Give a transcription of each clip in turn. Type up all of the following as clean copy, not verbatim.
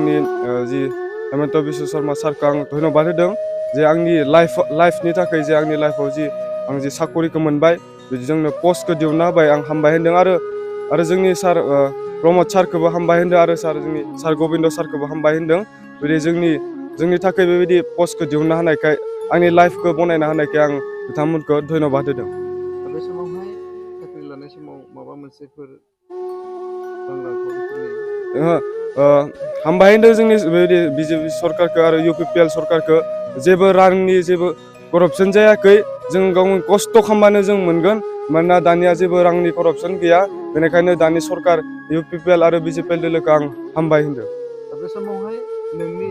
जोंनि जि हेमन्त बिश्व शर्मा सारखौ आं धन्यबाद होदों जे आंनि लाइफनि थाखाय जे आंनि लाइफआव आं जि साकरिखौ मोनबाय बिदि जोंनो पस्टखौ दिहुनना होबाय आं हामबाय होनदों आरो जोंनि सार प्रमद सारखौबो हामबाय होनदों आरो जोंनि सार गबिन्द सारखौबो हामबाय होनदों बिदि जोंनि थाखाय बेबायदि पस्टखौ दिहुनना होनायखाय आंनि लाइफखौ बनायना होनायखाय आं बिथांमोनखौ धन्यबाद होदों। बे समावहाय साख्रि लानाय समाव माबा मोनसेफोर हामबाय होनदों जोंनि बेबायदि बिजेपि सरकारखौ आरो UPPL सरकारखौ जेबो रांनि जेबो करपसन जायाखै जों गावनि खस्थ' खालामबानो जों मोनगोन मानोना दानिया जेबो रांनि करपसन गैया बेनिखायनो दानि सरकार UPPL आरो BJP दोलोखौ आं हामबाय होनदों। बे समावहाय नोंनि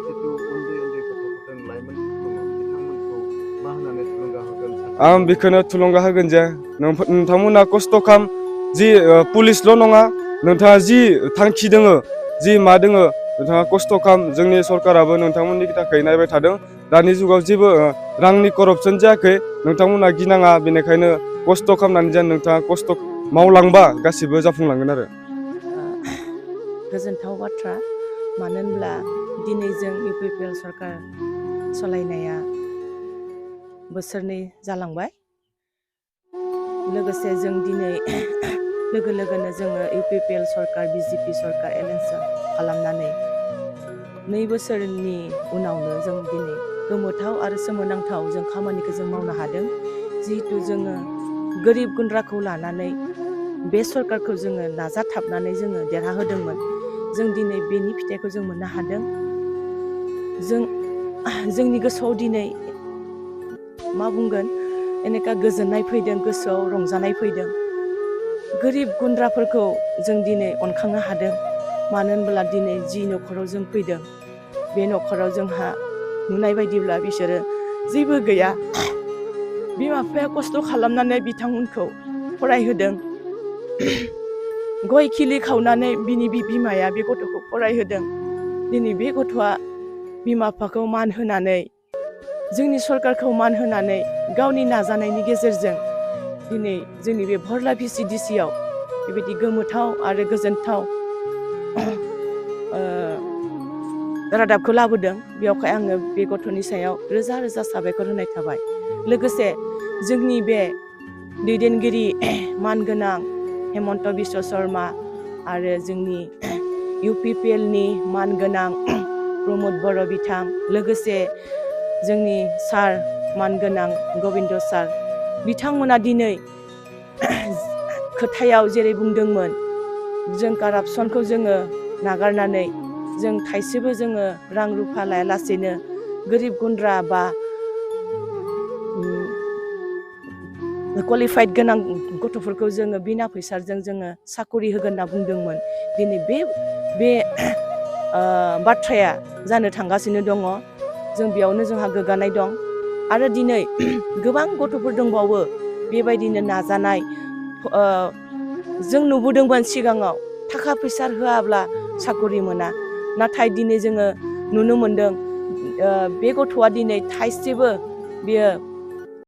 जिथु उन्दै गथ'फोर दं लाइमोनफोर दङ बिथांमोनखौ मा होननानै थुलुंगा होगोन? आं बेखौनो थुलुंगा होगोन जे नोंथांमोना खस्थ' खालाम जि पुलिसल' नङा नोंथाङा जि थांखि दोङो जि मा दोङो नोंथाङा खस्थ' खालाम जोंनि सरकाराबो नोंथांमोननि थाखाय नायबाय थादों दानि जुगाव जेबो रांनि करपसन जायाखै नोंथांमोना गिनाङा बेनिखायनो खस्थ' खालामनानै जेन नोंथाङा खस्थ' मावलांबा गासिबो जाफुंलांगोन आरो। गोजोनथाव बाथ्रा मानो होनब्ला दिनै जों UPPL सरकार सालायनाया बोसोरनै जालांबाय लोगोसे जों दिनै लोगोनो जोङो UPPL सरकार BJP सरकार एलायन्स खालामनानै 2 बोसोरनि उनावनो जों दिनै गोमोथाव आरो सोमोनांथाव जों खामानिखौ जों मावनो हादों जिहेतु जोङो गोरिब गुन्द्राखौ लानानै बे सरकारखौ जोङो नाजाथाबनानै जोङो देरहाहोदोंमोन जों दिनै बेनि फिथाइखौ जों मोननो हादों जोंनि गोसोआव दिनै मा बुंगोन এনেका गोजोननाय फैदों गोसोआव रंजानाय फैदों गोरिब गुन्द्राफोरखौ जों दिनै अनखांनो हादों मानो होनब्ला दिनै जि न'खराव जों फैदों बे न'खराव जोंहा नुनाय बायदिब्ला बिसोरो जेबो गैया बिमा बिफाया खस्थ' खालामनानै बिथांमोनखौ फरायहोदों गय खिलि खावनानै बिनि बिमाया बे गथ'खौ फरायहोदों दिनै बे गथ'आ बिमा बिफाखौ मान होनानै जोंनि सरकारखौ मान होनानै गावनि नाजानायनि गेजेरजों दिनै जोंनि बे भरला VCDCआव बेबायदि गोमोथाव आरो गोजोनथाव रादाबखौ लाबोदों बेयावखाय आङो बे गथ'नि सायाव रोजा रोजा साबायखर होनाय थाबाय लोगोसे जोंनि बे दैदेनगिरि मानगोनां हेमन्त बिश्व शर्मा आरो जोंनि UPPLनि मानगोनां प्रमद बर' बिथां लोगोसे जोंनि सार मानगोनां गबिन्द सार बिथांमोना दिनै खोथायाव जेरै बुंदोंमोन जों कारापसनखौ जोङो नागारनानै जों थाइसेबो जोङो रां रुफा लायालासेनो गोरिब गुन्द्रा बा क्वालिफाइड गोनां गथ'फोरखौ जोङो बिना फैसाजों जोङो साकरि होगोन होनना बुंदोंमोन दिनै बे बाथ्राया जानो थांगासिनो दङ जों बेयावनो जोंहा गोग्गानाय दं आरो दिनै गोबां गथ'फोर दंबावो बेबायदिनो नाजानाय जों नुबोदोंमोन सिगाङाव थाखा फैसा होआब्ला साकरि मोना नाथाय दिनै जोङो नुनो मोनदों बे गथ'आ दिनै थाइसेबो बियो